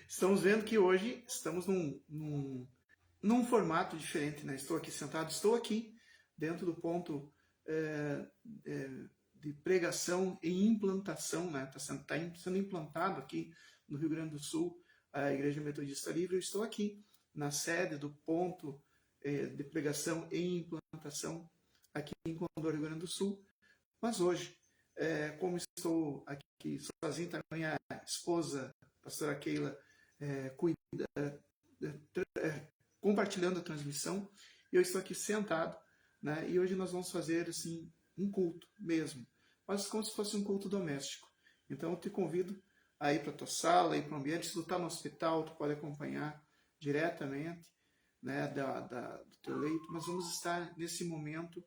Estamos vendo que hoje estamos num formato diferente, né? Estou aqui dentro do ponto de pregação e implantação, né? Está sendo implantado aqui no Rio Grande do Sul a Igreja Metodista Livre. Eu estou aqui na sede do ponto de pregação e implantação aqui em Condor, Rio Grande do Sul. Mas hoje, como estou aqui sozinho, tá minha esposa, a pastora Keila, compartilhando a transmissão, eu estou aqui sentado, né? E hoje nós vamos fazer assim um culto mesmo, mas como se fosse um culto doméstico. Então eu te convido a ir para a tua sala, ir para o ambiente. Se tu está no hospital, tu pode acompanhar diretamente, né, do teu leito. Mas vamos estar nesse momento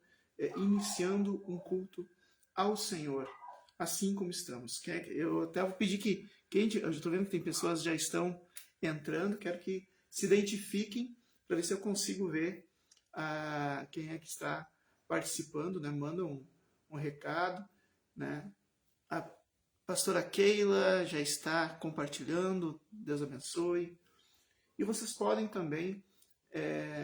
iniciando um culto ao Senhor, assim como estamos. Eu até vou pedir que eu estou vendo que tem pessoas que já estão entrando, quero que se identifiquem para ver se eu consigo ver quem é que está participando, né? Manda um recado, né? A pastora Keila já está compartilhando, Deus abençoe. E vocês podem também,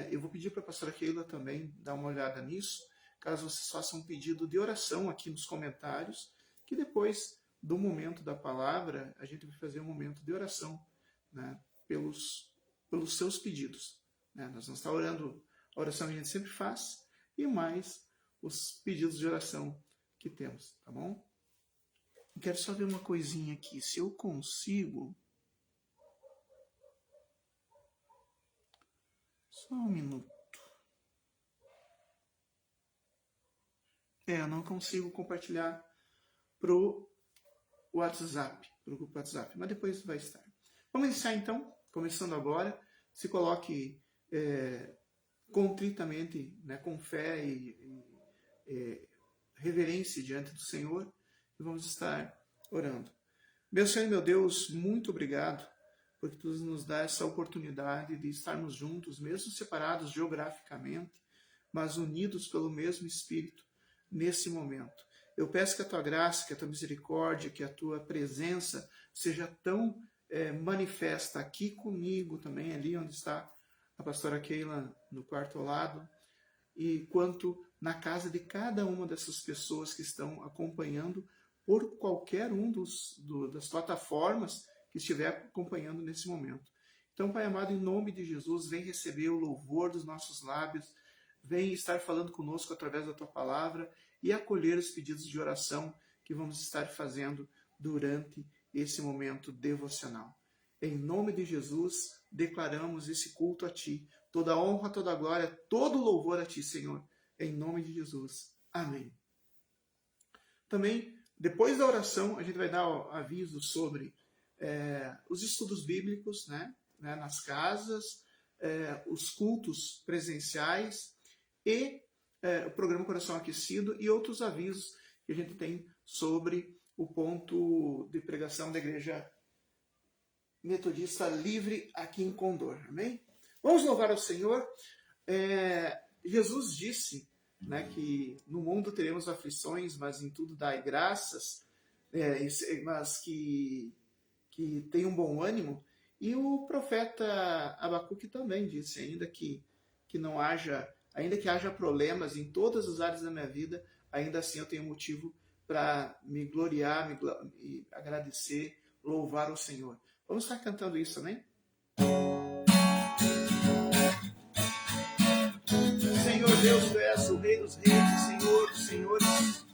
eu vou pedir para a pastora Keila também dar uma olhada nisso, caso vocês façam um pedido de oração aqui nos comentários, que depois do momento da palavra, a gente vai fazer um momento de oração, né, pelos seus pedidos. Né? Nós vamos estar orando a oração que a gente sempre faz, e mais os pedidos de oração que temos, tá bom? Eu quero só ver uma coisinha aqui, se eu consigo... Só um minuto. Eu não consigo compartilhar pro WhatsApp, pro grupo WhatsApp, mas depois vai estar. Vamos iniciar então, começando agora. Se coloque contritamente, né, com fé e reverência diante do Senhor, e vamos estar orando. Meu Senhor e meu Deus, muito obrigado, porque Tu nos dá essa oportunidade de estarmos juntos, mesmo separados geograficamente, mas unidos pelo mesmo Espírito, nesse momento. Eu peço que a Tua graça, que a Tua misericórdia, que a Tua presença seja tão manifesta aqui comigo também, ali onde está a pastora Keila, no quarto ao lado, e quanto na casa de cada uma dessas pessoas que estão acompanhando por qualquer das plataformas que estiver acompanhando nesse momento. Então, Pai amado, em nome de Jesus, vem receber o louvor dos nossos lábios, vem estar falando conosco através da Tua palavra e acolher os pedidos de oração que vamos estar fazendo durante esse momento devocional. Em nome de Jesus, declaramos esse culto a Ti. Toda honra, toda glória, todo louvor a Ti, Senhor. Em nome de Jesus. Amém. Também, depois da oração, a gente vai dar aviso sobre os estudos bíblicos, né, nas casas, os cultos presenciais e o programa Coração Aquecido e outros avisos que a gente tem sobre o ponto de pregação da Igreja Metodista Livre aqui em Condor. Amém? Vamos louvar ao Senhor. Jesus disse, né, que no mundo teremos aflições, mas em tudo dai graças, mas que tem um bom ânimo. E o profeta Abacuque também disse, ainda que haja problemas em todas as áreas da minha vida, ainda assim eu tenho motivo para me gloriar, me agradecer, louvar o Senhor. Vamos estar cantando isso, amém? Senhor Deus, Tu és o Rei dos Reis, Senhor dos Senhores,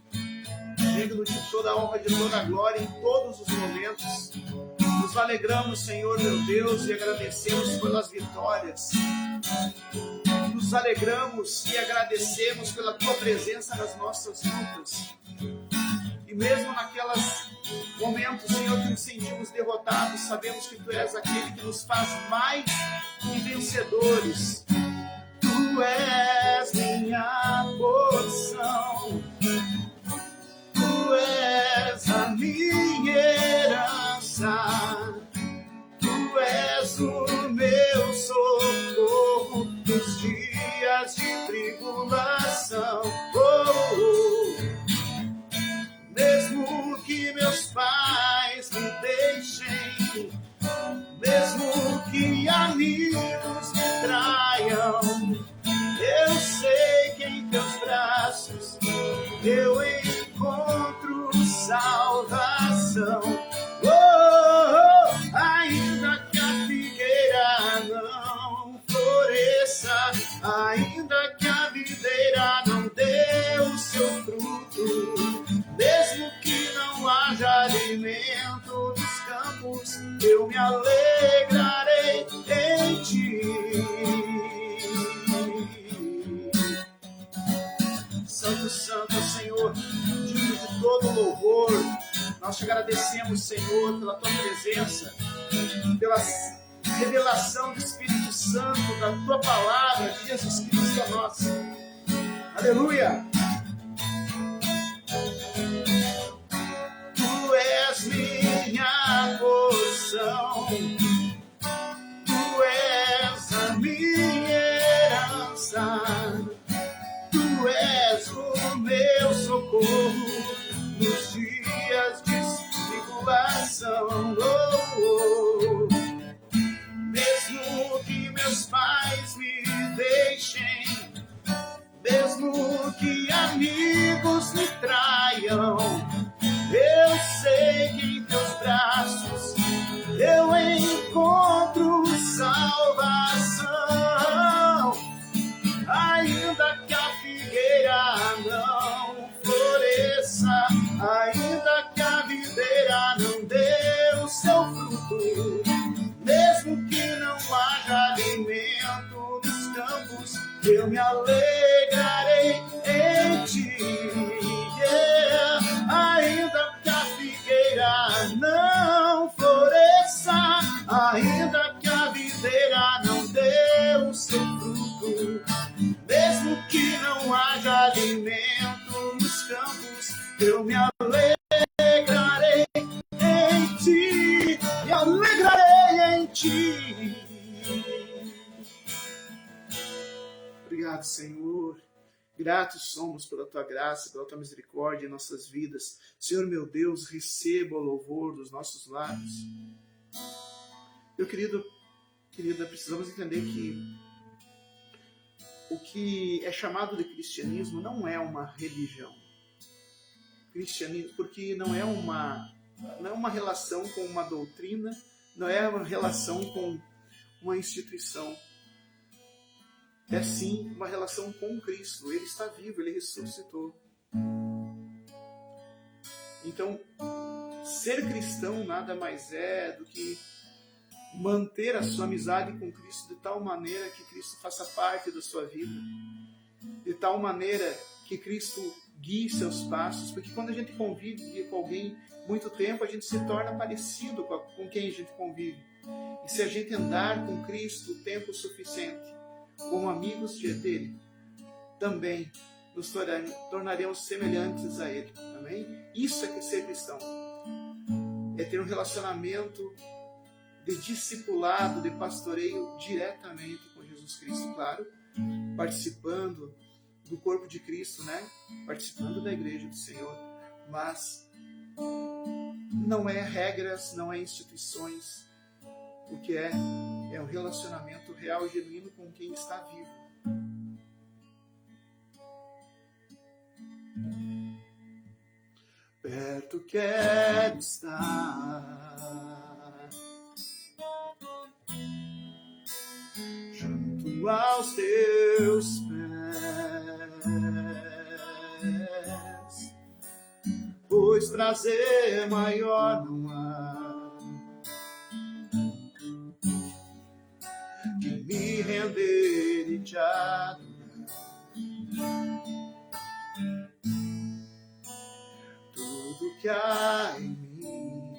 digno de toda a honra, de toda a glória em todos os momentos. Nos alegramos, Senhor, meu Deus, e agradecemos pelas vitórias. Nos alegramos e agradecemos pela Tua presença nas nossas lutas. E mesmo naqueles momentos, Senhor, que nos sentimos derrotados, sabemos que Tu és aquele que nos faz mais que vencedores. Tu és minha porção, Tu és a minha herança, Tu és o meu socorro nos dias de tribulação. Mesmo que meus pais me deixem, mesmo que amigos me traiam. Eu sei que em teus braços eu encontro salvação. Ainda que a figueira não floresça, ainda que a videira não dê o seu fruto, mesmo que não haja alimento nos campos, eu me alegrarei em ti. Santo, Santo, Senhor, digno de todo louvor, nós te agradecemos, Senhor, pela tua presença, pela revelação do Espírito Santo, da tua palavra, Jesus Cristo, a nossa. Aleluia! Tu és minha porção, tu és a minha herança, tu és o meu socorro nos dias de tribulação. Mesmo que meus pais me deixem, mesmo que amigos me traiam, eu sei que em teus braços eu encontro salvação. Ainda que a figueira não floresça, ainda que a videira não dê o seu fruto, mesmo que não haja alimento nos campos, eu me alegrarei em ti. Ainda que a figueira não floresça, ainda que a videira não dê o seu fruto, mesmo que não haja alimento nos campos, eu me alegrarei em ti, me alegrarei em ti. Obrigado, Senhor. Gratos somos pela tua graça, pela tua misericórdia em nossas vidas. Senhor meu Deus, receba o louvor dos nossos lábios. Meu querido, querida, precisamos entender que o que é chamado de cristianismo não é uma religião. Cristianismo, porque não é uma relação com uma doutrina, não é uma relação com uma instituição. É sim uma relação com Cristo. Ele está vivo, ele ressuscitou. Então, ser cristão nada mais é do que manter a sua amizade com Cristo de tal maneira que Cristo faça parte da sua vida, de tal maneira que Cristo guie seus passos, porque quando a gente convive com alguém muito tempo, a gente se torna parecido com quem a gente convive. E se a gente andar com Cristo o tempo suficiente, como amigos dele, também nos tornaremos semelhantes a ele. Amém? Isso é que ser cristão. É ter um relacionamento de discipulado, de pastoreio diretamente com Jesus Cristo, claro, participando do corpo de Cristo, né? Participando da igreja do Senhor, mas não é regras, não é instituições. O que é um relacionamento real e genuíno com quem está vivo. Perto quero estar, junto aos teus pés, pois prazer maior não há me render e te adorar. Tudo que há em mim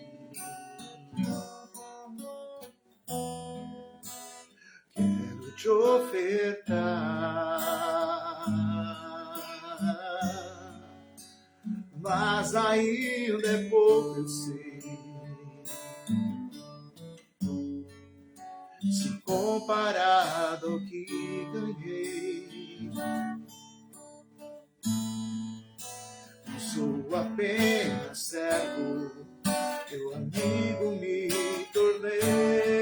quero te ofertar, mas ainda é pouco, eu sei. Se comparado ao que ganhei, não sou apenas servo, teu amigo me tornei.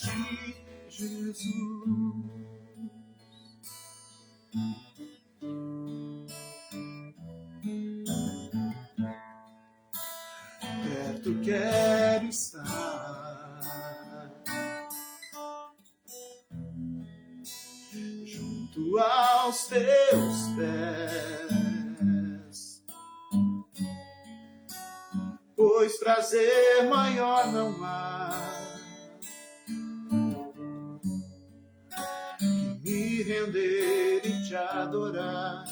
ti, Jesus. Perto quero estar, junto aos teus pés, pois prazer maior não há que me render e te adorar.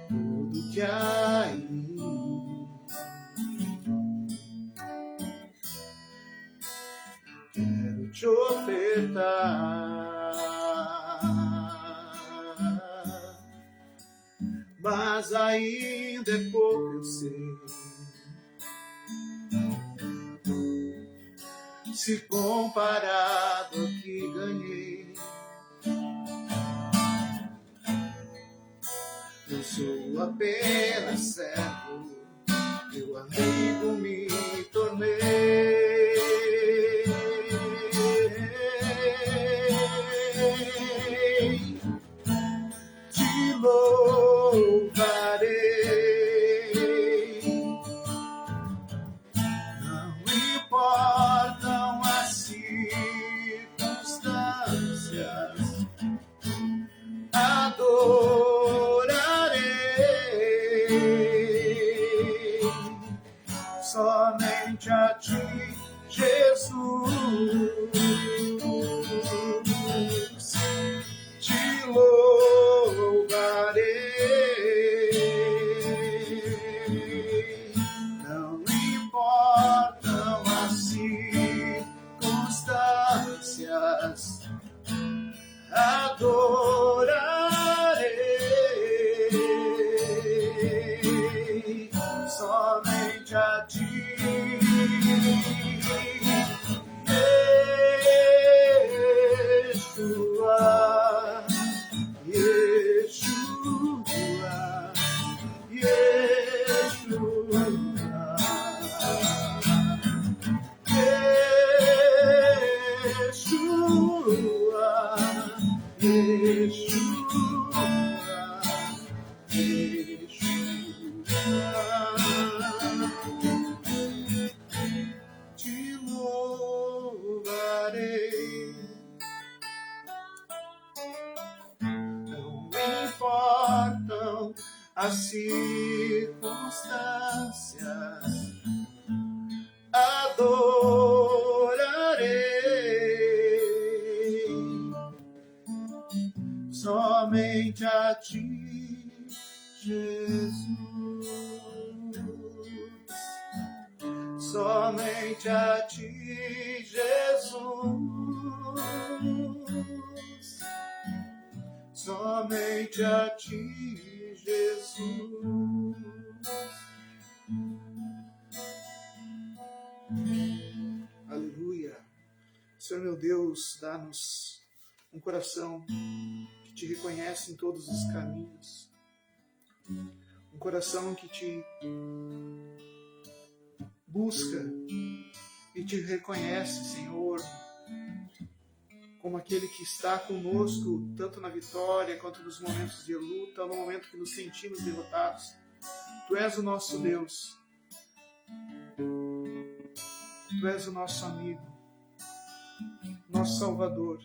Tudo que há em mim quero te ofertar, mas ainda é pouco, eu sei, se comparado ao que ganhei. Eu sou apenas servo, teu amigo me tornei. Te louvarei, não importam as circunstâncias, adorarei somente a ti, Jesus. Te louvarei, não importam as circunstâncias, adorarei somente a ti, Yeshua, Yeshua, Yeshua, Yeshua, Yeshua, te louvarei, não me importam as circunstâncias, adorarei somente a ti, Jesus. Somente a ti, Jesus. Somente a ti, Jesus. Aleluia. Senhor meu Deus, dá-nos um coração que te reconhece em todos os caminhos. Um coração que te busca e te reconhece, Senhor, como aquele que está conosco, tanto na vitória quanto nos momentos de luta, no momento que nos sentimos derrotados. Tu és o nosso Deus. Tu és o nosso amigo, nosso Salvador.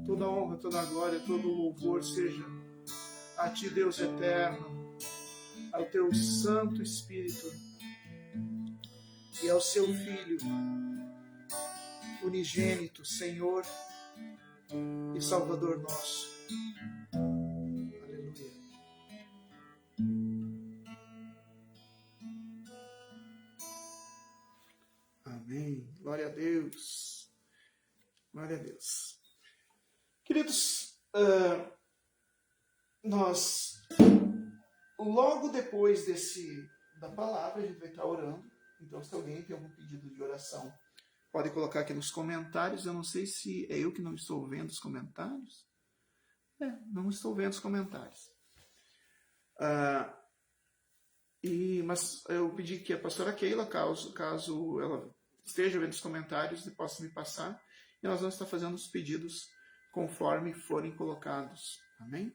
Toda honra, toda glória, todo louvor seja a ti, Deus eterno, ao teu Santo Espírito e ao seu Filho unigênito, Senhor e Salvador nosso. Aleluia. Amém. Glória a Deus. Glória a Deus. Queridos, nós, logo depois da palavra, a gente vai estar orando. Então, se alguém tem algum pedido de oração, pode colocar aqui nos comentários. Eu não sei se é eu que não estou vendo os comentários. Não estou vendo os comentários. Mas eu pedi que a pastora Keila, caso ela esteja vendo os comentários, possa me passar. E nós vamos estar fazendo os pedidos conforme forem colocados. Amém?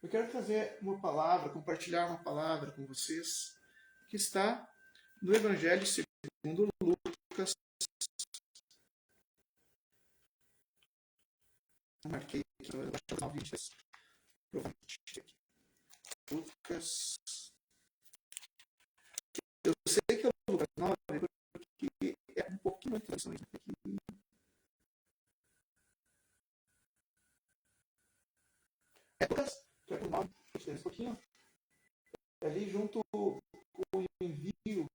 Eu quero trazer uma palavra, compartilhar uma palavra com vocês, que está no Evangelho segundo Lucas. Eu marquei aqui, eu acho que é 9:23. Lucas. Eu sei que é o Lucas 9, porque é um pouquinho de traduções aqui. É Lucas, que é o 9, um pouquinho. Ali junto com o envio,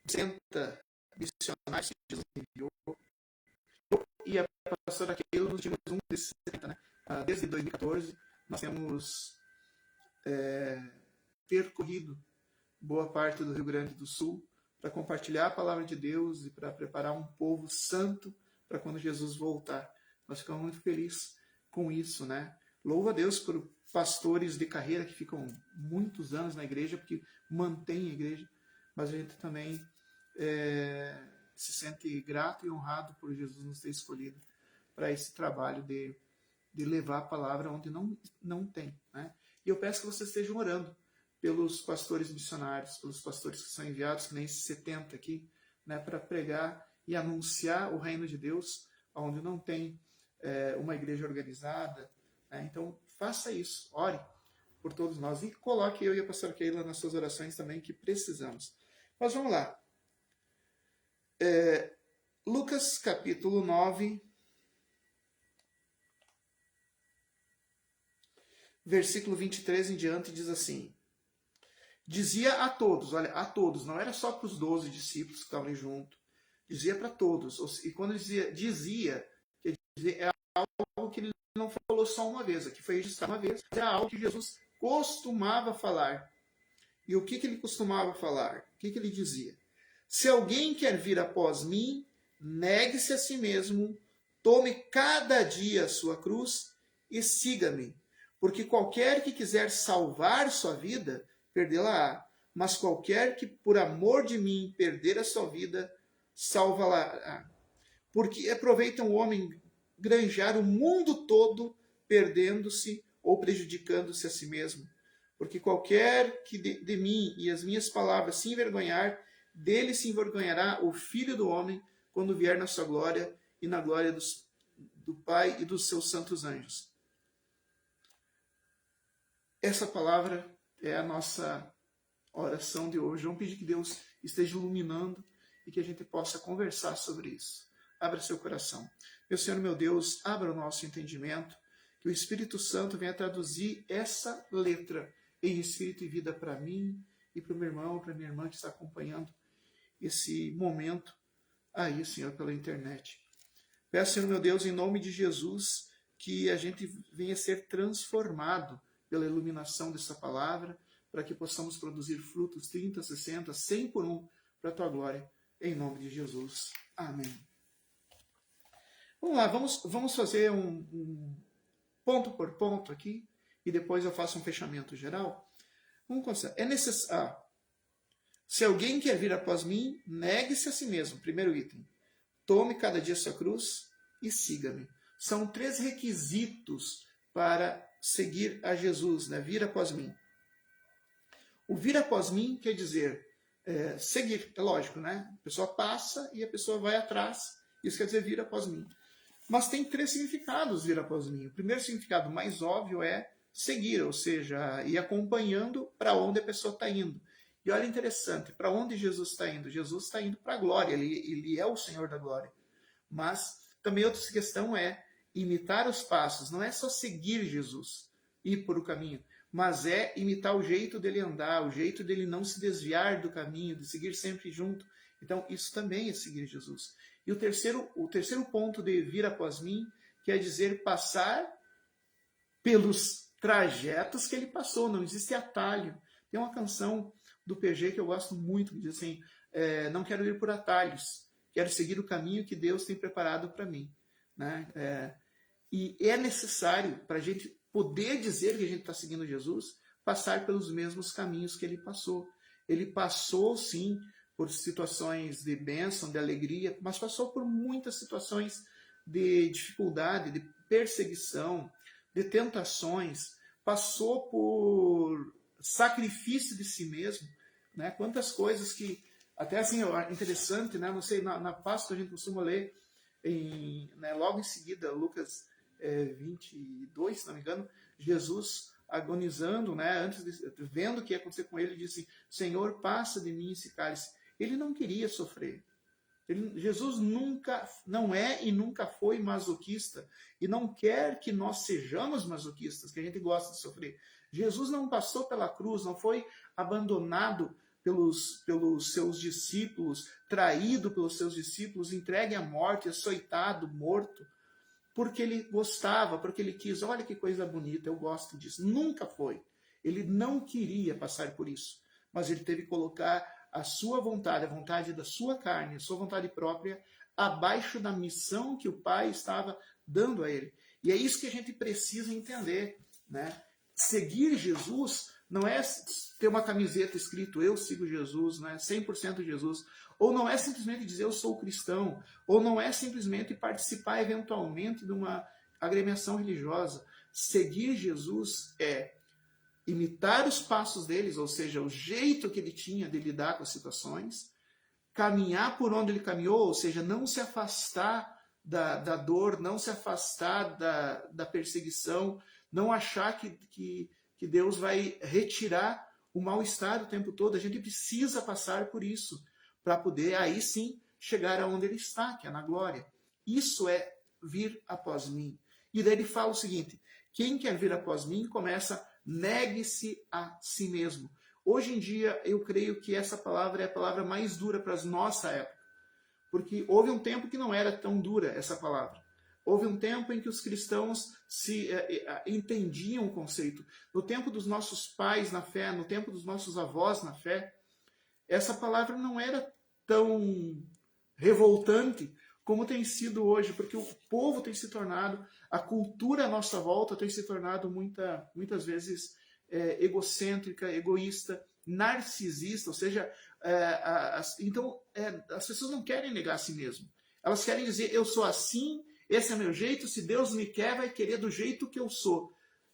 60 missionários que Jesus enviou. E a pastora Keila nos tivemos um desses 60, né? Desde 2014, nós temos percorrido boa parte do Rio Grande do Sul para compartilhar a palavra de Deus e para preparar um povo santo para quando Jesus voltar. Nós ficamos muito felizes com isso, né? Louvo a Deus por pastores de carreira que ficam muitos anos na igreja, porque mantém a igreja, mas a gente também se sente grato e honrado por Jesus nos ter escolhido para esse trabalho de levar a palavra onde não tem, né? E eu peço que vocês estejam orando pelos pastores missionários, pelos pastores que são enviados, que nem esses 70 aqui, né, para pregar e anunciar o reino de Deus, onde não tem uma igreja organizada, né? Então, faça isso, ore por todos nós e coloque eu e a pastora Keila nas suas orações também, que precisamos. Mas vamos lá. Lucas capítulo 9, versículo 23 em diante, diz assim: dizia a todos, olha, a todos, não era só para os 12 discípulos que estavam ali junto, dizia para todos. E quando dizia, é algo que ele não falou só uma vez, aqui foi registrado uma vez, é algo que Jesus costumava falar. E o que ele costumava falar? O que ele dizia? Se alguém quer vir após mim, negue-se a si mesmo, tome cada dia a sua cruz e siga-me. Porque qualquer que quiser salvar sua vida, perdê-la-á. Mas qualquer que por amor de mim perder a sua vida, salva-la-á. Porque aproveita um homem granjar o mundo todo, perdendo-se ou prejudicando-se a si mesmo. Porque qualquer que de mim e as minhas palavras se envergonhar, dele se envergonhará o Filho do Homem, quando vier na sua glória e na glória do Pai e dos seus santos anjos. Essa palavra é a nossa oração de hoje. Vamos pedir que Deus esteja iluminando e que a gente possa conversar sobre isso. Abra seu coração. Meu Senhor, meu Deus, abra o nosso entendimento, que o Espírito Santo venha traduzir essa letra em espírito e vida para mim e para o meu irmão, para a minha irmã que está acompanhando esse momento aí, Senhor, pela internet. Peço, Senhor, meu Deus, em nome de Jesus, que a gente venha ser transformado pela iluminação dessa palavra, para que possamos produzir frutos 30, 60, 100 por um, para a tua glória, em nome de Jesus. Amém. Vamos lá, vamos fazer um ponto por ponto aqui, e depois eu faço um fechamento geral. Vamos começar. É necessário. Se alguém quer vir após mim, negue-se a si mesmo. Primeiro item. Tome cada dia sua cruz e siga-me. São 3 requisitos para seguir a Jesus, né? Vir após mim. O vir após mim quer dizer seguir, é lógico, né? A pessoa passa e a pessoa vai atrás. Isso quer dizer vir após mim. Mas tem 3 significados vir após mim. O primeiro significado mais óbvio é seguir, ou seja, ir acompanhando para onde a pessoa está indo. E olha interessante, para onde Jesus está indo? Jesus está indo para a glória, ele é o Senhor da glória. Mas também outra questão é imitar os passos. Não é só seguir Jesus, ir por o caminho, mas é imitar o jeito dele andar, o jeito dele não se desviar do caminho, de seguir sempre junto. Então, isso também é seguir Jesus. E o terceiro ponto de vir após mim quer dizer passar pelos trajetos que ele passou. Não existe atalho. Tem uma canção do PG que eu gosto muito, que diz assim, não quero ir por atalhos, quero seguir o caminho que Deus tem preparado para mim. Né? E é necessário, para a gente poder dizer que a gente está seguindo Jesus, passar pelos mesmos caminhos que ele passou. Ele passou, sim, por situações de bênção, de alegria, mas passou por muitas situações de dificuldade, de perseguição, de tentações, passou por sacrifício de si mesmo, né? Quantas coisas que, até assim, interessante, né? Não sei, na Páscoa a gente costuma ler, né, logo em seguida, Lucas 22, se não me engano, Jesus agonizando, né, vendo o que ia acontecer com ele, disse: Senhor, passa de mim esse cálice. Ele não queria sofrer. Jesus não é e nunca foi masoquista e não quer que nós sejamos masoquistas, que a gente gosta de sofrer. Jesus não passou pela cruz, não foi abandonado pelos seus discípulos, traído pelos seus discípulos, entregue à morte, açoitado, morto, porque ele gostava, porque ele quis. Olha que coisa bonita, eu gosto disso. Nunca foi. Ele não queria passar por isso, mas ele teve que colocar a sua vontade, a vontade da sua carne, a sua vontade própria, abaixo da missão que o Pai estava dando a ele. E é isso que a gente precisa entender, né? Seguir Jesus não é ter uma camiseta escrito eu sigo Jesus, né? 100% Jesus. Ou não é simplesmente dizer eu sou cristão. Ou não é simplesmente participar eventualmente de uma agremiação religiosa. Seguir Jesus é imitar os passos deles, ou seja, o jeito que ele tinha de lidar com as situações, caminhar por onde ele caminhou, ou seja, não se afastar da dor, não se afastar da perseguição, não achar que Deus vai retirar o mal-estar o tempo todo. A gente precisa passar por isso para poder aí sim chegar aonde ele está, que é na glória. Isso é vir após mim. E daí ele fala o seguinte: quem quer vir após mim começa, negue-se a si mesmo. Hoje em dia eu creio que essa palavra é a palavra mais dura para a nossa época, porque houve um tempo que não era tão dura essa palavra. Houve um tempo em que os cristãos entendiam o conceito. No tempo dos nossos pais na fé, no tempo dos nossos avós na fé, essa palavra não era tão revoltante como tem sido hoje, porque o povo tem se tornado, a cultura à nossa volta tem se tornado muitas vezes egocêntrica, egoísta, narcisista, ou seja, então as pessoas não querem negar a si mesmo. Elas querem dizer, eu sou assim, esse é meu jeito, se Deus me quer, vai querer do jeito que eu sou.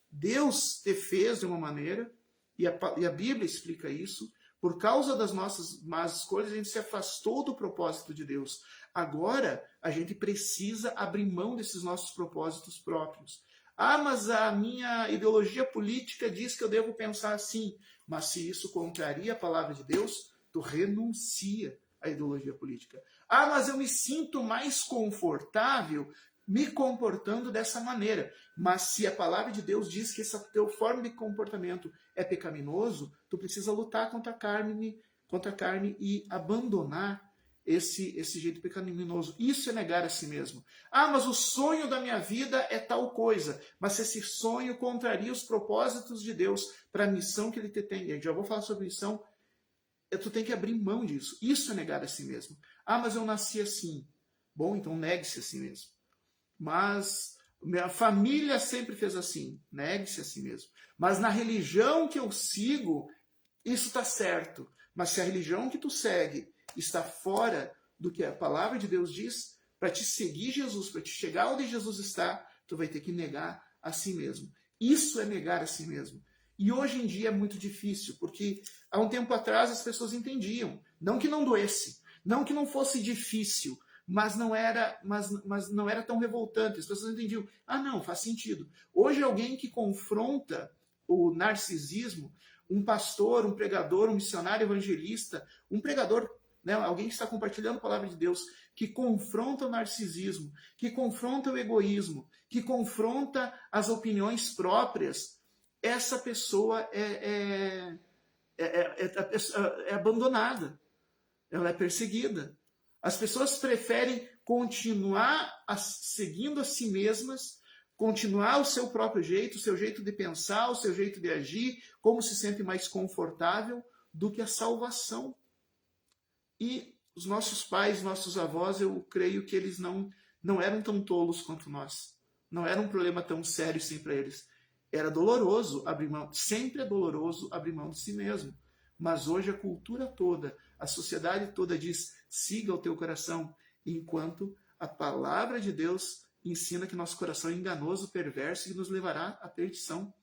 Deus te fez de uma maneira, e a Bíblia explica isso. Por causa das nossas más escolhas, a gente se afastou do propósito de Deus. Agora, a gente precisa abrir mão desses nossos propósitos próprios. Ah, mas a minha ideologia política diz que eu devo pensar assim. Mas se isso contraria a palavra de Deus, tu renuncia à ideologia política. Ah, mas eu me sinto mais confortável me comportando dessa maneira. Mas se a palavra de Deus diz que essa teu forma de comportamento é pecaminoso, tu precisa lutar contra a carne e abandonar esse jeito pecaminoso. Isso é negar a si mesmo. Ah, mas o sonho da minha vida é tal coisa. Mas se esse sonho contraria os propósitos de Deus para a missão que ele te tem, eu já vou falar sobre missão, tu tem que abrir mão disso. Isso é negar a si mesmo. Ah, mas eu nasci assim. Bom, então negue-se a si mesmo. Mas minha família sempre fez assim. Negue-se a si mesmo. Mas na religião que eu sigo, isso está certo. Mas se a religião que tu segue está fora do que a palavra de Deus diz, para te seguir Jesus, para te chegar onde Jesus está, tu vai ter que negar a si mesmo. Isso é negar a si mesmo. E hoje em dia é muito difícil, porque há um tempo atrás as pessoas entendiam. Não que não doesse, não que não fosse difícil, mas não era tão revoltante. As pessoas entendiam. Ah, não, faz sentido. Hoje alguém que confronta o narcisismo, um pastor, um pregador, um missionário evangelista, um pregador, né, alguém que está compartilhando a palavra de Deus, que confronta o narcisismo, que confronta o egoísmo, que confronta as opiniões próprias, essa pessoa é abandonada, ela é perseguida. As pessoas preferem continuar seguindo a si mesmas, continuar o seu próprio jeito, o seu jeito de pensar, o seu jeito de agir, como se sente mais confortável, do que a salvação. E os nossos pais, nossos avós, eu creio que eles não eram tão tolos quanto nós. Não era um problema tão sério assim para eles. Era doloroso abrir mão, sempre é doloroso abrir mão de si mesmo. Mas hoje a cultura toda, a sociedade toda diz, siga o teu coração, enquanto a palavra de Deus ensina que nosso coração é enganoso, perverso e nos levará à perdição.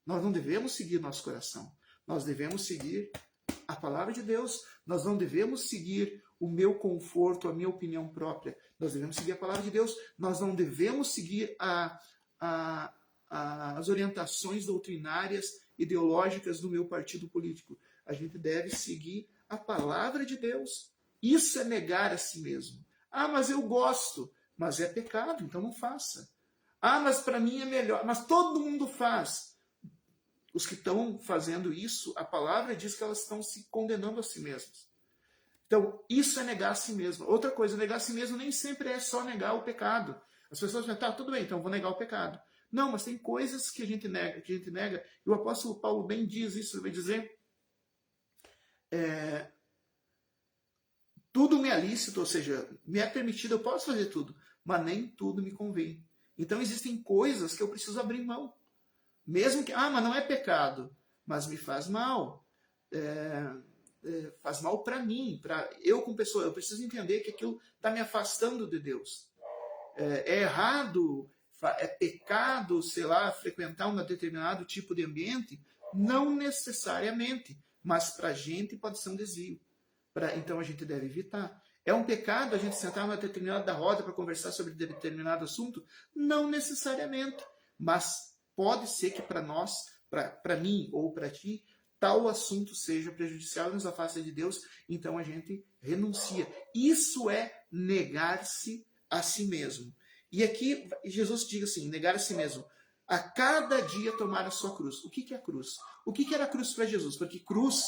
Nós não devemos seguir nosso coração. Nós devemos seguir a palavra de Deus. Nós não devemos seguir o meu conforto, a minha opinião própria. Nós devemos seguir a palavra de Deus. Nós não devemos seguir as orientações doutrinárias, ideológicas do meu partido político. A gente deve seguir a palavra de Deus. Isso é negar a si mesmo. Ah, mas eu gosto. Mas é pecado, então não faça. Ah, mas para mim é melhor. Mas todo mundo faz. Os que estão fazendo isso, a palavra diz que elas estão se condenando a si mesmas. Então, isso é negar a si mesmo. Outra coisa, negar a si mesmo nem sempre é só negar o pecado. As pessoas pensam, tá, tudo bem, então eu vou negar o pecado. Não, mas tem coisas que a gente nega, e o apóstolo Paulo bem diz isso, ele vai dizer, tudo me é lícito, ou seja, me é permitido, eu posso fazer tudo, mas nem tudo me convém. Então existem coisas que eu preciso abrir mão. Mesmo que, mas não é pecado, mas me faz mal. Faz mal para mim, para eu como pessoa. Eu preciso entender que aquilo está me afastando de Deus. É errado, é pecado, sei lá, frequentar um determinado tipo de ambiente? Não necessariamente, mas para a gente pode ser um desvio. Então a gente deve evitar. É um pecado a gente sentar numa determinada roda para conversar sobre determinado assunto? Não necessariamente, mas pode ser que para nós, para mim ou para ti, tal assunto seja prejudicial e nos afasta de Deus, então a gente renuncia. Isso é negar-se a si mesmo. E aqui Jesus diz assim, negar a si mesmo. A cada dia tomar a sua cruz. O que é a cruz? O que era a cruz para Jesus? Porque cruz,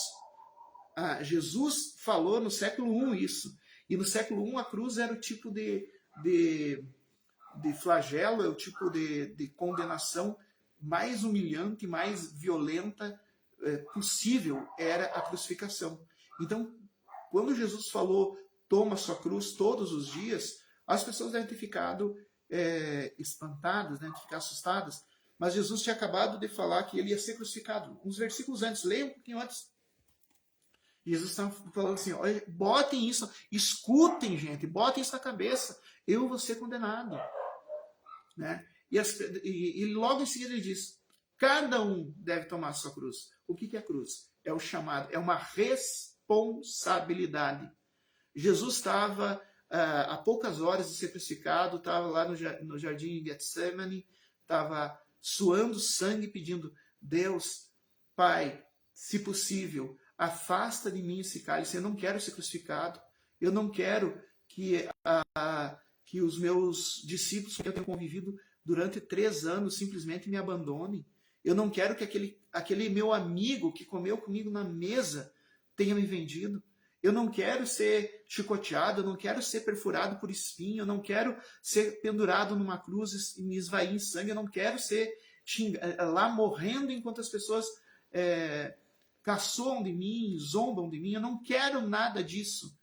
Jesus falou no século I isso. E no século I a cruz era o tipo de flagelo, é o tipo de condenação mais humilhante, mais violenta possível, era a crucificação. Então, quando Jesus falou, toma sua cruz todos os dias, as pessoas devem ter ficado espantadas, devem ter ficado assustadas, mas Jesus tinha acabado de falar que ele ia ser crucificado. Uns versículos antes, leiam um pouquinho antes. Jesus está falando assim, olha, botem isso, escutem, gente, botem isso na cabeça, eu vou ser condenado. Né? E logo em seguida ele diz, cada um deve tomar a sua cruz. O que é a cruz? É o chamado, é uma responsabilidade. Jesus estava a poucas horas de ser crucificado, estava lá no jardim de Getsemane, estava suando sangue, pedindo, Deus, Pai, se possível, afasta de mim esse cálice, eu não quero ser crucificado, eu não quero que os meus discípulos que eu tenho convivido durante 3 anos simplesmente me abandonem. Eu não quero que aquele meu amigo que comeu comigo na mesa tenha me vendido. Eu não quero ser chicoteado, eu não quero ser perfurado por espinho, eu não quero ser pendurado numa cruz e me esvair em sangue, eu não quero ser lá morrendo enquanto as pessoas caçoam de mim, zombam de mim, eu não quero nada disso.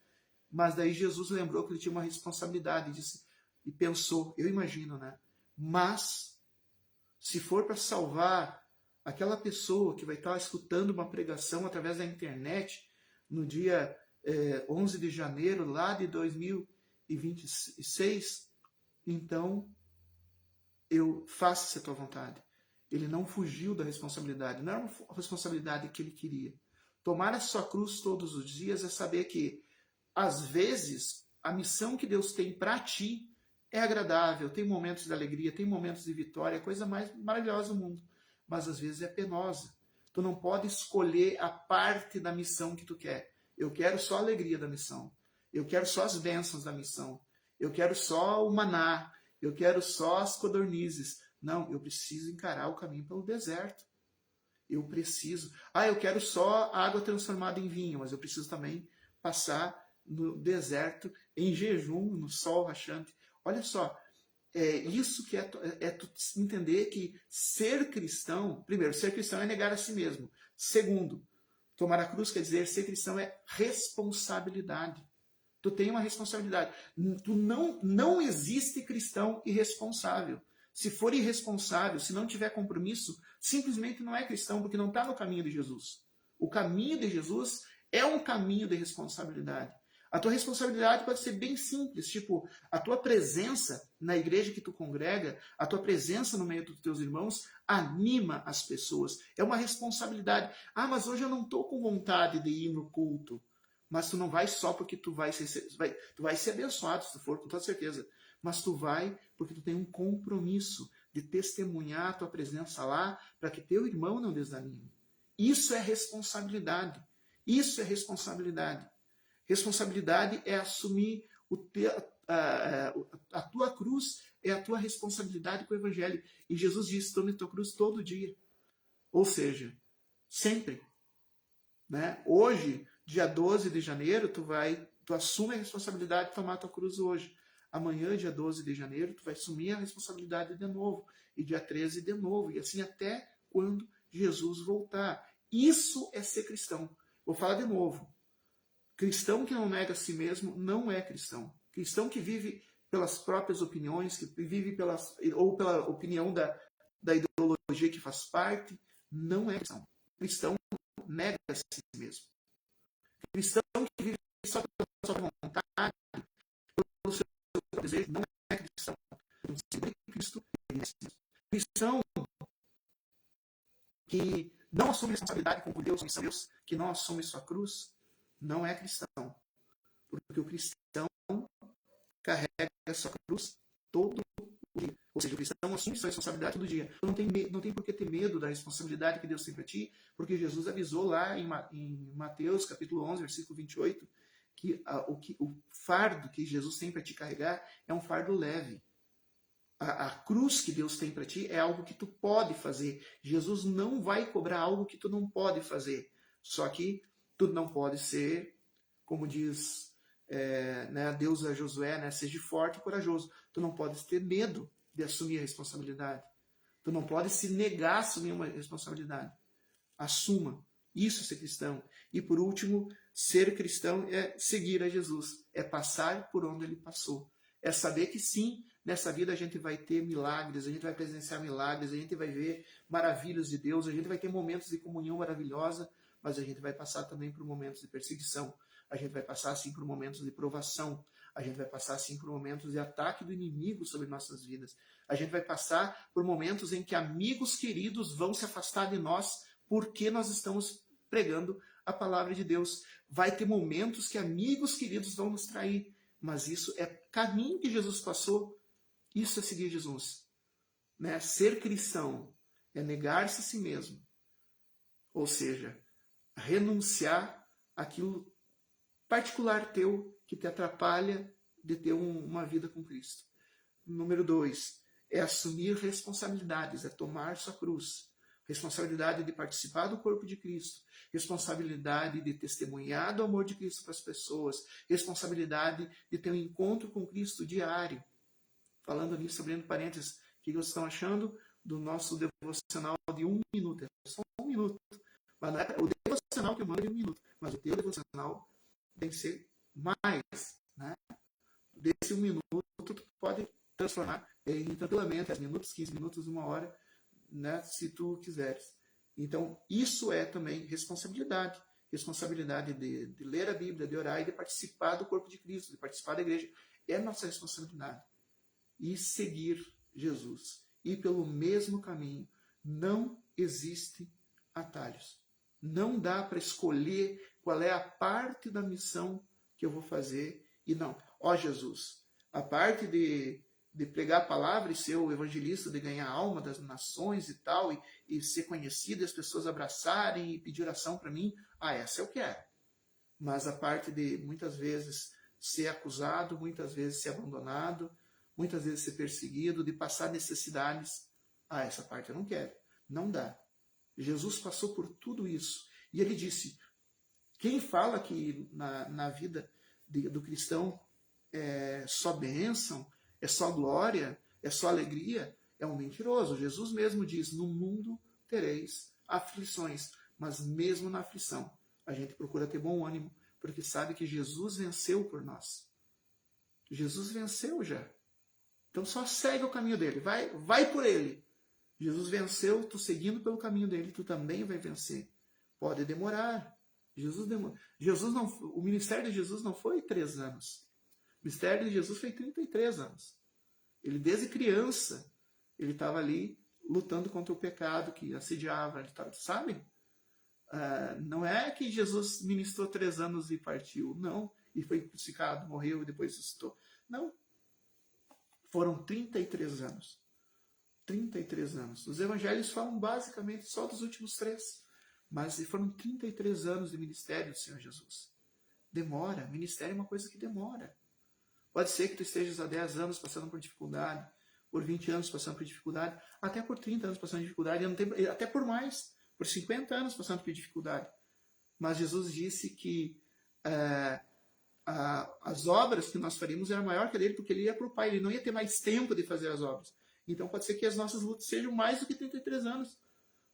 Mas daí Jesus lembrou que ele tinha uma responsabilidade e pensou, eu imagino, né? Mas, se for para salvar aquela pessoa que vai estar escutando uma pregação através da internet no dia 11 de janeiro lá de 2026, então eu faço a tua vontade. Ele não fugiu da responsabilidade, não era uma responsabilidade que ele queria. Tomar a sua cruz todos os dias é saber que às vezes, a missão que Deus tem para ti é agradável, tem momentos de alegria, tem momentos de vitória, é a coisa mais maravilhosa do mundo. Mas às vezes é penosa. Tu não pode escolher a parte da missão que tu quer. Eu quero só a alegria da missão. Eu quero só as bênçãos da missão. Eu quero só o maná. Eu quero só as codornizes. Não, eu preciso encarar o caminho pelo deserto. Eu preciso. Eu quero só água transformada em vinho, mas eu preciso também passar no deserto, em jejum, no sol rachante. Olha só, isso que é tu entender que ser cristão, primeiro, ser cristão é negar a si mesmo. Segundo, tomar a cruz quer dizer, ser cristão é responsabilidade. Tu tem uma responsabilidade. Tu não existe cristão irresponsável. Se for irresponsável, se não tiver compromisso, simplesmente não é cristão, porque não está no caminho de Jesus. O caminho de Jesus é um caminho de responsabilidade. A tua responsabilidade pode ser bem simples, tipo, a tua presença na igreja que tu congrega, a tua presença no meio dos teus irmãos, anima as pessoas. É uma responsabilidade. Ah, mas hoje eu não estou com vontade de ir no culto. Mas tu não vai só porque tu vai ser abençoado, se tu for, com toda certeza. Mas tu vai porque tu tem um compromisso de testemunhar a tua presença lá para que teu irmão não desanime. Isso é responsabilidade. Isso é responsabilidade. Responsabilidade é assumir a tua cruz, é a tua responsabilidade com o Evangelho. E Jesus diz, tome tua cruz todo dia. Ou seja, sempre. Né? Hoje, dia 12 de janeiro, tu assume a responsabilidade de tomar tua cruz hoje. Amanhã, dia 12 de janeiro, tu vai assumir a responsabilidade de novo. E dia 13 de novo. E assim até quando Jesus voltar. Isso é ser cristão. Vou falar de novo. Cristão que não nega a si mesmo não é cristão. Cristão que vive pelas próprias opiniões, que vive ou pela opinião da ideologia que faz parte, não é cristão. Cristão nega a si mesmo. Cristão que vive só pela sua vontade, pelo seu desejo, não é cristão. Cristo é si mesmo. Cristão que não assume responsabilidade com Deus, que não assume sua cruz, não é cristão. Porque o cristão carrega a sua cruz todo o dia. Ou seja, o cristão assume sua responsabilidade todo dia. Não tem por que ter medo da responsabilidade que Deus tem para ti, porque Jesus avisou lá em Mateus, capítulo 11, versículo 28, que o fardo que Jesus tem para te carregar é um fardo leve. A cruz que Deus tem para ti é algo que tu pode fazer. Jesus não vai cobrar algo que tu não pode fazer. Só que tu não pode ser, como diz Deus a Josué, né, seja forte e corajoso. Tu não podes ter medo de assumir a responsabilidade. Tu não podes se negar a assumir uma responsabilidade. Assuma. Isso é ser cristão. E por último, ser cristão é seguir a Jesus. É passar por onde ele passou. É saber que sim, nessa vida a gente vai ter milagres, a gente vai presenciar milagres, a gente vai ver maravilhas de Deus, a gente vai ter momentos de comunhão maravilhosa, mas a gente vai passar também por momentos de perseguição. A gente vai passar, assim, por momentos de provação. A gente vai passar, assim, por momentos de ataque do inimigo sobre nossas vidas. A gente vai passar por momentos em que amigos queridos vão se afastar de nós porque nós estamos pregando a palavra de Deus. Vai ter momentos que amigos queridos vão nos trair. Mas isso é caminho que Jesus passou. Isso é seguir Jesus. Né? Ser cristão é negar-se a si mesmo. Ou seja, renunciar àquilo particular teu que te atrapalha de ter uma vida com Cristo. Número 2, é assumir responsabilidades, é tomar sua cruz. Responsabilidade de participar do corpo de Cristo. Responsabilidade de testemunhar do amor de Cristo para as pessoas. Responsabilidade de ter um encontro com Cristo diário. Falando nisso, abrindo parênteses, o que vocês estão achando do nosso devocional de 1 minuto? É só 1 minuto. Mas não é o devocional que eu mando de 1 minuto. Mas o teu devocional tem que ser mais. Né? Desse 1 minuto, tu pode transformar em tranquilamente 10 minutos, 15 minutos, 1 hora, né, se tu quiseres. Então, isso é também responsabilidade. Responsabilidade de ler a Bíblia, de orar e de participar do corpo de Cristo, de participar da igreja. É nossa responsabilidade. E seguir Jesus. Ir pelo mesmo caminho. Não existe atalhos. Não dá para escolher qual é a parte da missão que eu vou fazer. E não, ó Jesus, a parte de pregar a palavra e ser o evangelista, de ganhar a alma das nações e tal, e ser conhecido, e as pessoas abraçarem e pedir oração para mim, essa eu quero. Mas a parte de, muitas vezes, ser acusado, muitas vezes ser abandonado, muitas vezes ser perseguido, de passar necessidades, essa parte eu não quero. Não dá. Jesus passou por tudo isso. E ele disse, quem fala que na vida do cristão é só bênção, é só glória, é só alegria, é um mentiroso. Jesus mesmo diz, no mundo tereis aflições, mas mesmo na aflição, a gente procura ter bom ânimo, porque sabe que Jesus venceu por nós. Jesus venceu já. Então só segue o caminho dele, vai por ele. Jesus venceu, tu seguindo pelo caminho dele, tu também vai vencer. Pode demorar. Jesus não, o ministério de Jesus não foi 3 anos. O ministério de Jesus foi 33 anos. Ele, desde criança, ele estava ali lutando contra o pecado que assediava. Ele tava, sabe? Não é que Jesus ministrou 3 anos e partiu. Não. E foi crucificado, morreu e depois ressuscitou. Não. Foram 33 anos. 33 anos. Os evangelhos falam basicamente só dos últimos 3. Mas foram 33 anos de ministério do Senhor Jesus. Demora. Ministério é uma coisa que demora. Pode ser que tu estejas há 10 anos passando por dificuldade, por 20 anos passando por dificuldade, até por 30 anos passando por dificuldade, até por mais, por 50 anos passando por dificuldade. Mas Jesus disse que as obras que nós faríamos eram maior que a dele, porque ele ia para o Pai, ele não ia ter mais tempo de fazer as obras. Então pode ser que as nossas lutas sejam mais do que 33 anos,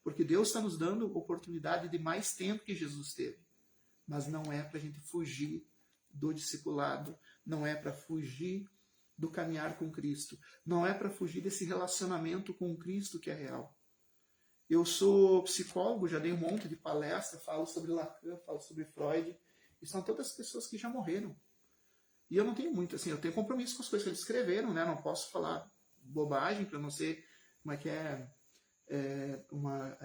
porque Deus está nos dando oportunidade de mais tempo que Jesus teve. Mas não é para a gente fugir do discipulado, não é para fugir do caminhar com Cristo, não é para fugir desse relacionamento com Cristo que é real. Eu sou psicólogo, já dei um monte de palestra, falo sobre Lacan, falo sobre Freud, e são todas pessoas que já morreram. E eu não tenho muito, assim, eu tenho compromisso com as coisas que eles escreveram, né? Não posso falar bobagem para não ser, como é que uma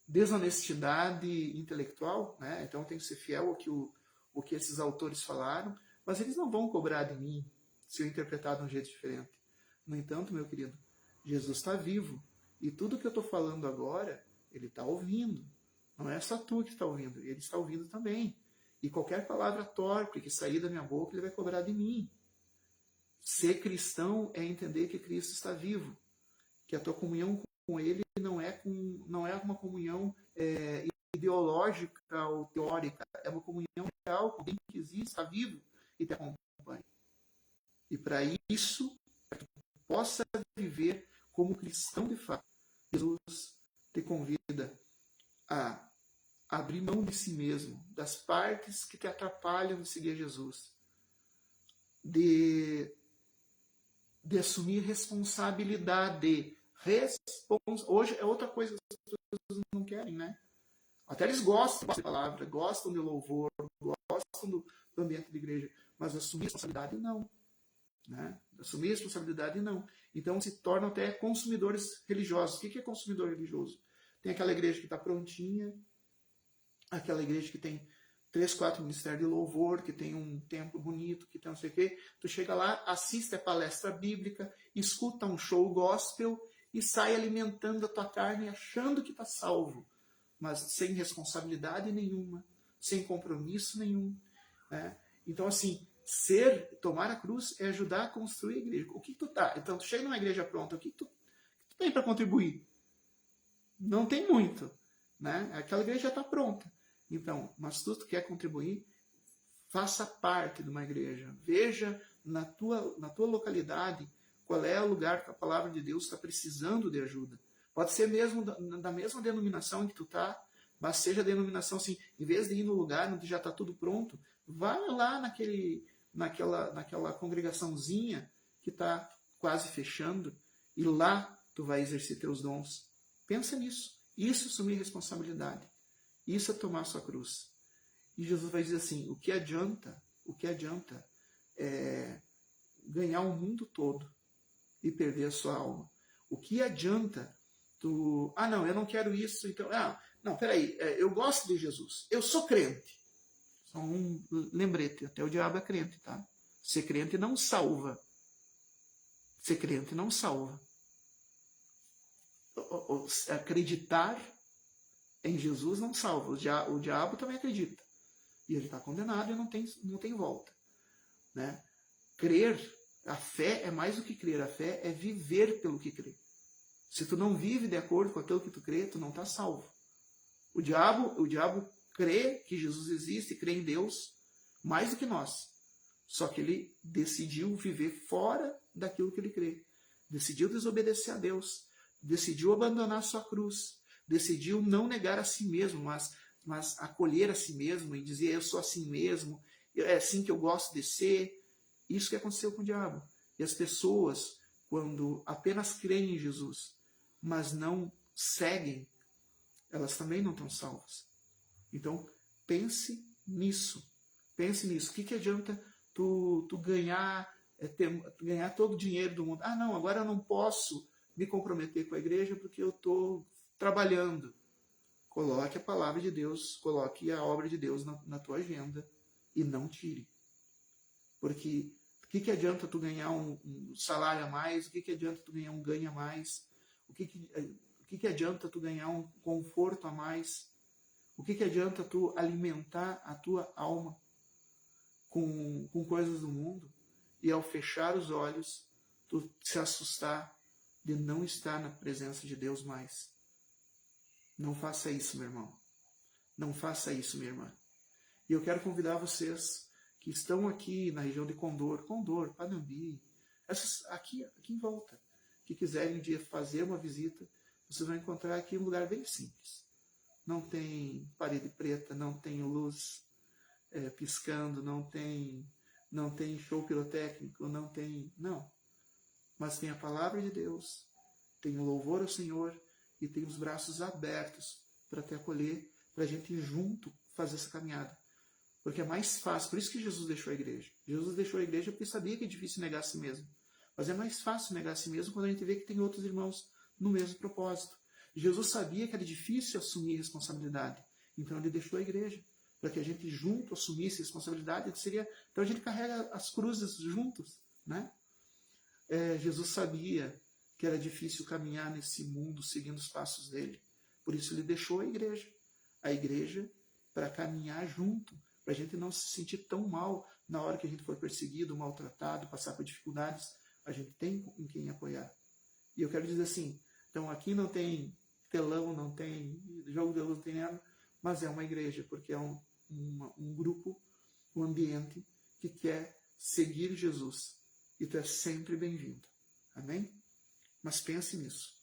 desonestidade intelectual, né? Então eu tenho que ser fiel ao que esses autores falaram, mas eles não vão cobrar de mim se eu interpretar de um jeito diferente. No entanto, meu querido, Jesus está vivo, e tudo que eu estou falando agora, ele está ouvindo. Não é só tu que está ouvindo, ele está ouvindo também. E qualquer palavra torpe que sair da minha boca, ele vai cobrar de mim. Ser cristão é entender que Cristo está vivo, que a tua comunhão com ele não é uma comunhão ideológica ou teórica, é uma comunhão real com alguém que existe, está vivo e te acompanha. E para isso, para que tu possa viver como cristão de fato, Jesus te convida a abrir mão de si mesmo, das partes que te atrapalham de seguir Jesus, de assumir responsabilidade. Hoje é outra coisa que as pessoas não querem, né? Até eles gostam da palavra, gostam de louvor, gostam do ambiente da igreja, mas assumir responsabilidade não. Né? Assumir responsabilidade não. Então se tornam até consumidores religiosos. O que é consumidor religioso? Tem aquela igreja que está prontinha, aquela igreja que tem 3, 4 ministérios de louvor, que tem um templo bonito, que tem não sei o quê. Tu chega lá, assiste a palestra bíblica, escuta um show gospel e sai alimentando a tua carne achando que está salvo, mas sem responsabilidade nenhuma, sem compromisso nenhum. Né? Então, assim, tomar a cruz é ajudar a construir a igreja. O que tu tá? Então, tu chega numa igreja pronta, o que tu tem para contribuir? Não tem muito. Né? Aquela igreja já está pronta. Então, mas se tu quer contribuir, faça parte de uma igreja. Veja na tua localidade qual é o lugar que a palavra de Deus está precisando de ajuda. Pode ser mesmo da mesma denominação em que tu está, mas seja a denominação assim, em vez de ir no lugar onde já está tudo pronto, vai lá naquela congregaçãozinha que está quase fechando, e lá tu vai exercer teus dons. Pensa nisso. Isso é assumir responsabilidade. Isso é tomar a sua cruz. E Jesus vai dizer assim, o que adianta ganhar o mundo todo e perder a sua alma? O que adianta tu... não, eu não quero isso, então... não, peraí, eu gosto de Jesus, eu sou crente. Só um lembrete, até o diabo é crente, tá? Ser crente não salva. Ser crente não salva. Acreditar em Jesus não salva. O diabo também acredita. E ele está condenado e não tem volta. Né? Crer, a fé é mais do que crer. A fé é viver pelo que crê. Se tu não vive de acordo com aquilo que tu crê, tu não está salvo. O diabo crê que Jesus existe, crê em Deus, mais do que nós. Só que ele decidiu viver fora daquilo que ele crê. Decidiu desobedecer a Deus. Decidiu abandonar sua cruz. Decidiu não negar a si mesmo, mas acolher a si mesmo e dizer, eu sou assim mesmo, é assim que eu gosto de ser. Isso que aconteceu com o diabo. E as pessoas, quando apenas creem em Jesus, mas não seguem, elas também não estão salvas. Então, pense nisso. Pense nisso. O que adianta tu ganhar, ganhar todo o dinheiro do mundo? Ah, não, agora eu não posso me comprometer com a igreja porque eu estou trabalhando. Coloque a palavra de Deus, coloque a obra de Deus na tua agenda e não tire. Porque o que adianta tu ganhar um salário a mais? O que adianta tu ganhar um ganho a mais? O que adianta tu ganhar um conforto a mais? O que adianta tu alimentar a tua alma com coisas do mundo e ao fechar os olhos, tu se assustar de não estar na presença de Deus mais? Não faça isso, meu irmão. Não faça isso, minha irmã. E eu quero convidar vocês que estão aqui na região de Condor, Panambi, aqui em volta, que quiserem um dia fazer uma visita, vocês vão encontrar aqui um lugar bem simples. Não tem parede preta, não tem luz piscando, não tem show pirotécnico, não. Mas tem a palavra de Deus, tem o louvor ao Senhor e tem os braços abertos para te acolher, para a gente junto fazer essa caminhada. Porque é mais fácil, por isso que Jesus deixou a igreja. Jesus deixou a igreja porque sabia que é difícil negar a si mesmo. Mas é mais fácil negar a si mesmo quando a gente vê que tem outros irmãos no mesmo propósito. Jesus sabia que era difícil assumir responsabilidade. Então ele deixou a igreja, para que a gente junto assumisse responsabilidade. Então a gente carrega as cruzes juntos, né? Jesus sabia que era difícil caminhar nesse mundo seguindo os passos dele. Por isso ele deixou a igreja. A igreja para caminhar junto, para a gente não se sentir tão mal na hora que a gente for perseguido, maltratado, passar por dificuldades. A gente tem em quem apoiar. E eu quero dizer assim, então aqui não tem telão, não tem jogo de luz, não tem nada, mas é uma igreja, porque é um grupo, um ambiente que quer seguir Jesus. E tu é sempre bem-vindo. Amém? Mas pense nisso.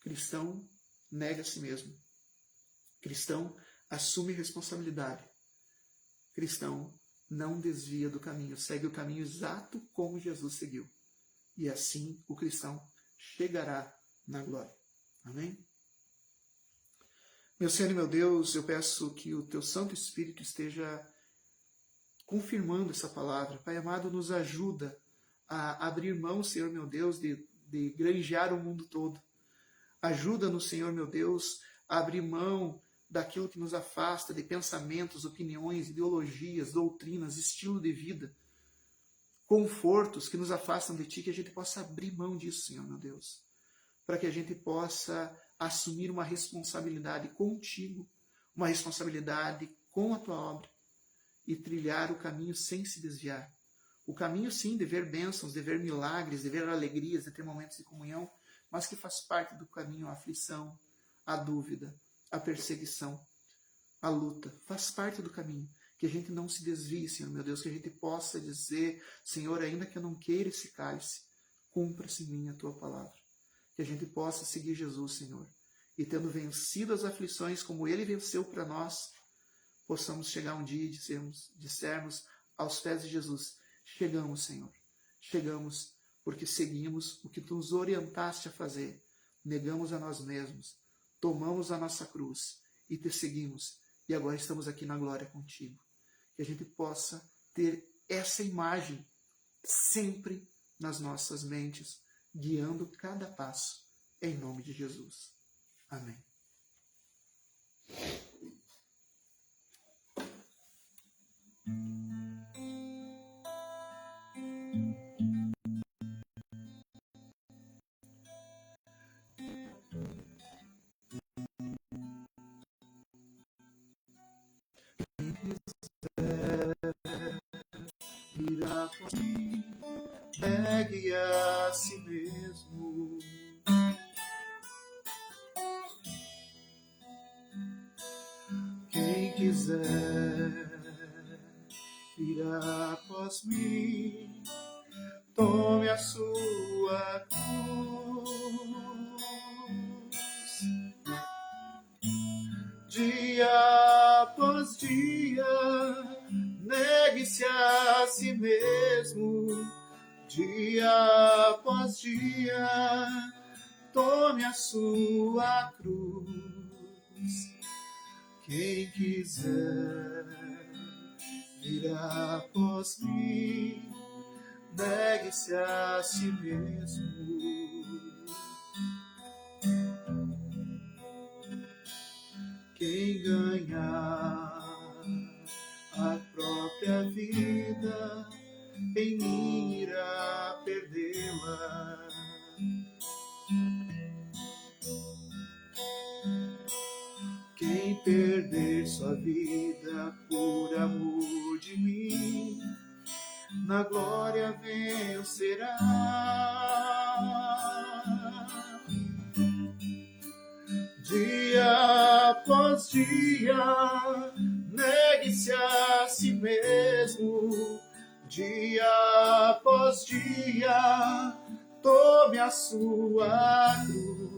Cristão nega a si mesmo. Cristão assume responsabilidade. Cristão não desvia do caminho, segue o caminho exato como Jesus seguiu. E assim o cristão chegará na glória. Amém? Meu Senhor e meu Deus, eu peço que o Teu Santo Espírito esteja confirmando essa palavra. Pai amado, nos ajuda a abrir mão, Senhor meu Deus, de granjear o mundo todo. Ajuda-nos, Senhor meu Deus, a abrir mão daquilo que nos afasta, de pensamentos, opiniões, ideologias, doutrinas, estilo de vida, confortos que nos afastam de Ti, que a gente possa abrir mão disso, Senhor meu Deus, para que a gente possa assumir uma responsabilidade contigo, uma responsabilidade com a Tua obra e trilhar o caminho sem se desviar. O caminho, sim, de ver bênçãos, de ver milagres, de ver alegrias, de ter momentos de comunhão, mas que faz parte do caminho a aflição, a dúvida, a perseguição, a luta. Faz parte do caminho. Que a gente não se desvie, Senhor meu Deus, que a gente possa dizer, Senhor, ainda que eu não queira esse cálice, cumpra-se em mim a Tua palavra. Que a gente possa seguir Jesus, Senhor, e tendo vencido as aflições como Ele venceu para nós, possamos chegar um dia e dissermos aos pés de Jesus, chegamos, Senhor, chegamos porque seguimos o que Tu nos orientaste a fazer, negamos a nós mesmos, tomamos a nossa cruz e Te seguimos, e agora estamos aqui na glória contigo. Que a gente possa ter essa imagem sempre nas nossas mentes, guiando cada passo, em nome de Jesus. Amém. Irá por mim, negue a si mesmo. Quem quiser virá após mim, tome a sua cruz. Dia após dia, negue-se a si mesmo, dia após dia, tome a sua cruz. Quem quiser vir após mim, negue-se a si mesmo. Quem ganhar a própria vida, em mim irá perdê-la. Quem perder sua vida por amor de mim, na glória vencerá. Dia após dia, negue-se a si mesmo. Dia após dia, tome a sua cruz.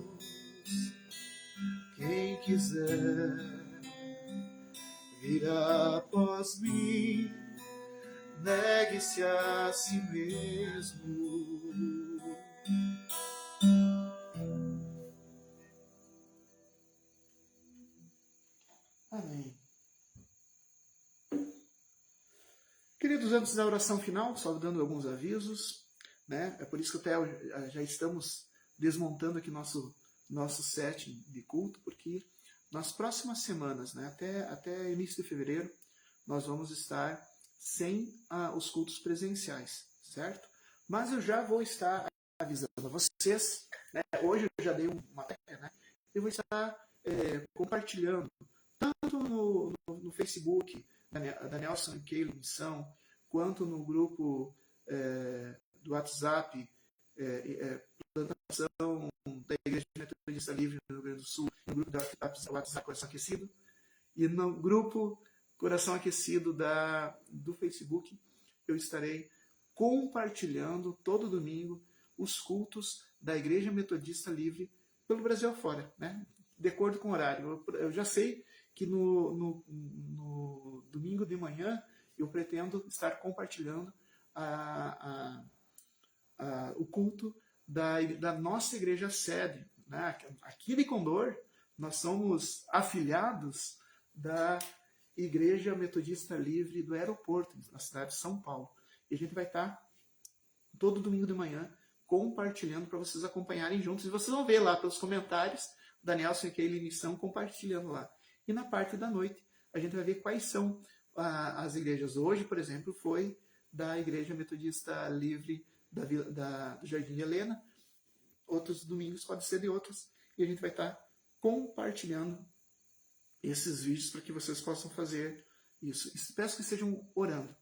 Quem quiser vir após mim, negue-se a si mesmo. Amém. Queridos, antes da oração final, só dando alguns avisos, né? É por isso que até já estamos desmontando aqui nosso set de culto, porque nas próximas semanas, né, até início de fevereiro, nós vamos estar sem os cultos presenciais, certo? Mas eu já vou estar avisando a vocês, né? Hoje eu já dei uma ideia, né? Eu vou estar compartilhando tanto no Facebook da Nelson e Keila Missão, quanto no grupo do WhatsApp Plantação da Igreja Metodista Livre no Rio Grande do Sul, no grupo do WhatsApp Coração Aquecido, e no grupo Coração Aquecido do Facebook, eu estarei compartilhando todo domingo os cultos da Igreja Metodista Livre pelo Brasil afora, né? De acordo com o horário. Eu já sei que no domingo de manhã eu pretendo estar compartilhando o culto da nossa igreja sede, né? Aqui de Condor, nós somos afiliados da Igreja Metodista Livre do Aeroporto, na cidade de São Paulo. E a gente vai estar todo domingo de manhã compartilhando para vocês acompanharem juntos. E vocês vão ver lá pelos comentários da Nelson e Keila Missão compartilhando lá. E na parte da noite, a gente vai ver quais são as igrejas. Hoje, por exemplo, foi da Igreja Metodista Livre do Jardim de Helena. Outros domingos pode ser de outros. E a gente vai estar compartilhando esses vídeos para que vocês possam fazer isso. Peço que estejam orando.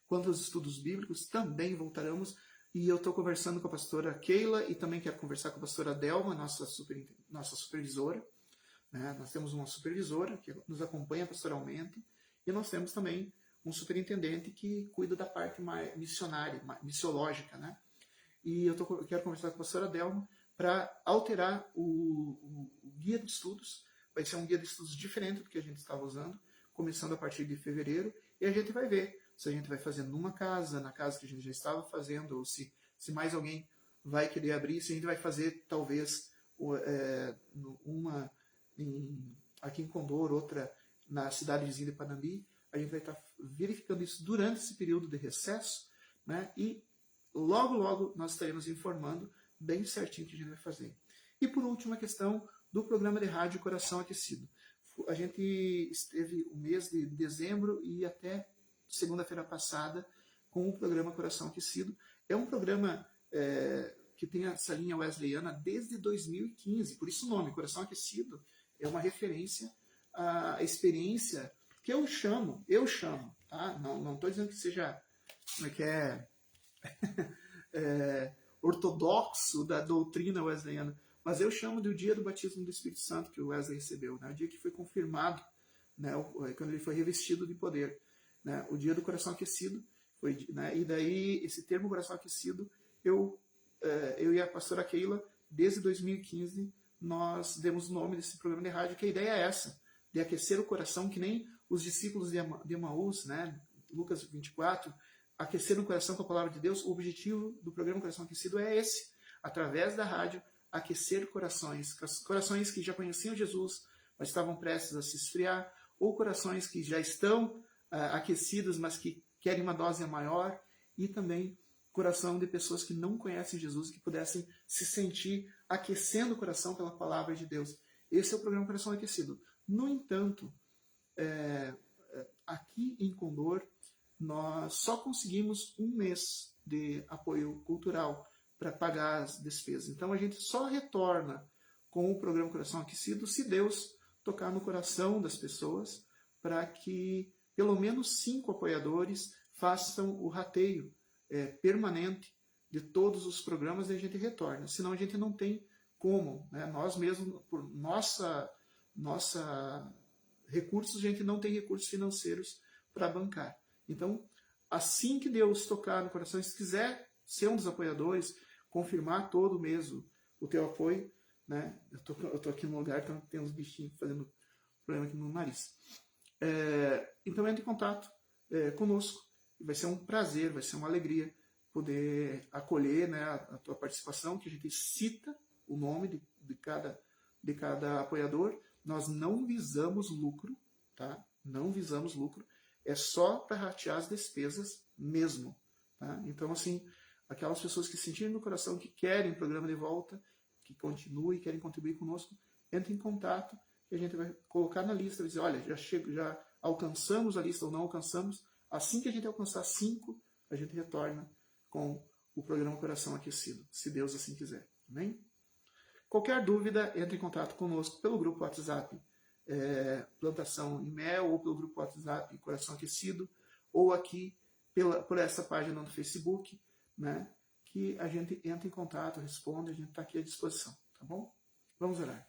Quanto aos estudos bíblicos, também voltaremos. E eu estou conversando com a pastora Keila e também quero conversar com a pastora Delma, nossa supervisora. Né? Nós temos uma supervisora que nos acompanha pastoralmente e nós temos também um superintendente que cuida da parte mais missionária, missiológica. Né? E eu quero conversar com a pastora Delma para alterar o guia de estudos. Vai ser um guia de estudos diferente do que a gente estava usando, começando a partir de fevereiro, e a gente vai ver se a gente vai fazer numa casa, na casa que a gente já estava fazendo, ou se mais alguém vai querer abrir, se a gente vai fazer talvez uma aqui em Condor, outra na cidade vizinha de Panambi. A gente vai estar verificando isso durante esse período de recesso, né? E logo nós estaremos informando bem certinho o que a gente vai fazer. E por último, a questão do programa de rádio Coração Aquecido. A gente esteve o mês de dezembro e até segunda-feira passada com o programa Coração Aquecido. É um programa que tem essa linha wesleyana desde 2015, por isso o nome, Coração Aquecido, é uma referência à experiência que eu chamo, tá? Não estou dizendo que seja, ortodoxo da doutrina wesleyana, mas eu chamo de o dia do batismo do Espírito Santo que o Wesley recebeu, né? O dia que foi confirmado, né? Quando ele foi revestido de poder, né? O dia do coração aquecido, né? E daí esse termo coração aquecido, eu e a pastora Keila, desde 2015, nós demos o nome desse programa de rádio, que a ideia é essa, de aquecer o coração, que nem os discípulos de Emaús, né? Lucas 24, aquecer o coração com a palavra de Deus. O objetivo do programa Coração Aquecido é esse, através da rádio, aquecer corações que já conheciam Jesus, mas estavam prestes a se esfriar, ou corações que já estão aquecidos, mas que querem uma dose maior, e também coração de pessoas que não conhecem Jesus, que pudessem se sentir aquecendo o coração pela palavra de Deus. Esse é o programa Coração Aquecido. No entanto, aqui em Condor, nós só conseguimos um mês de apoio cultural para pagar as despesas. Então a gente só retorna com o programa Coração Aquecido se Deus tocar no coração das pessoas, para que pelo menos 5 apoiadores façam o rateio permanente de todos os programas e a gente retorna. Senão a gente não tem como, né? Nós mesmos, por nossa recursos, a gente não tem recursos financeiros para bancar. Então, assim que Deus tocar no coração, se quiser ser um dos apoiadores, confirmar todo mês o teu apoio, né? Eu tô aqui num lugar que tem uns bichinhos fazendo problema aqui no nariz. Então entre em contato conosco. Vai ser um prazer, vai ser uma alegria poder acolher, né, a tua participação, que a gente cita o nome de cada apoiador. Nós não visamos lucro, tá? Não visamos lucro. É só para ratear as despesas mesmo, tá? Então, assim, aquelas pessoas que sentirem no coração que querem o programa de volta, que continuem, querem contribuir conosco, entrem em contato, que a gente vai colocar na lista, vai dizer, olha, já alcançamos a lista ou não alcançamos. Assim que a gente alcançar 5, a gente retorna com o programa Coração Aquecido, se Deus assim quiser. Amém? Qualquer dúvida, entre em contato conosco pelo grupo WhatsApp Plantação em Mel, ou pelo grupo WhatsApp Coração Aquecido, ou aqui por essa página no Facebook, né, que a gente entra em contato, responde, a gente está aqui à disposição. Tá bom? Vamos orar.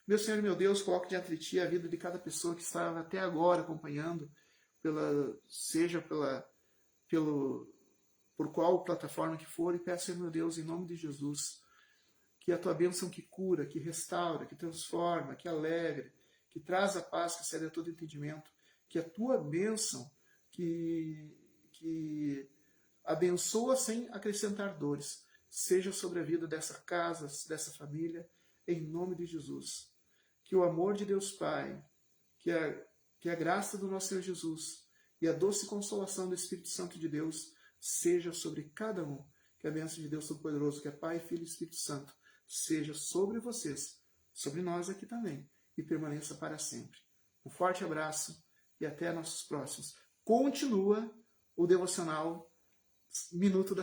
Meu Senhor e meu Deus, coloque diante de Ti a vida de cada pessoa que estava até agora acompanhando, por qual plataforma que for, e peço, meu Deus, em nome de Jesus, que a Tua bênção que cura, que restaura, que transforma, que alegra, que traz a paz que excede a todo entendimento, que a Tua bênção que abençoa sem acrescentar dores, seja sobre a vida dessa casa, dessa família, em nome de Jesus. Que o amor de Deus Pai, que a graça do nosso Senhor Jesus e a doce consolação do Espírito Santo de Deus seja sobre cada um. Que a bênção de Deus Todo-Poderoso, que é Pai, Filho e Espírito Santo, seja sobre vocês, sobre nós aqui também, e permaneça para sempre. Um forte abraço e até nossos próximos. Continua o devocional Minuto da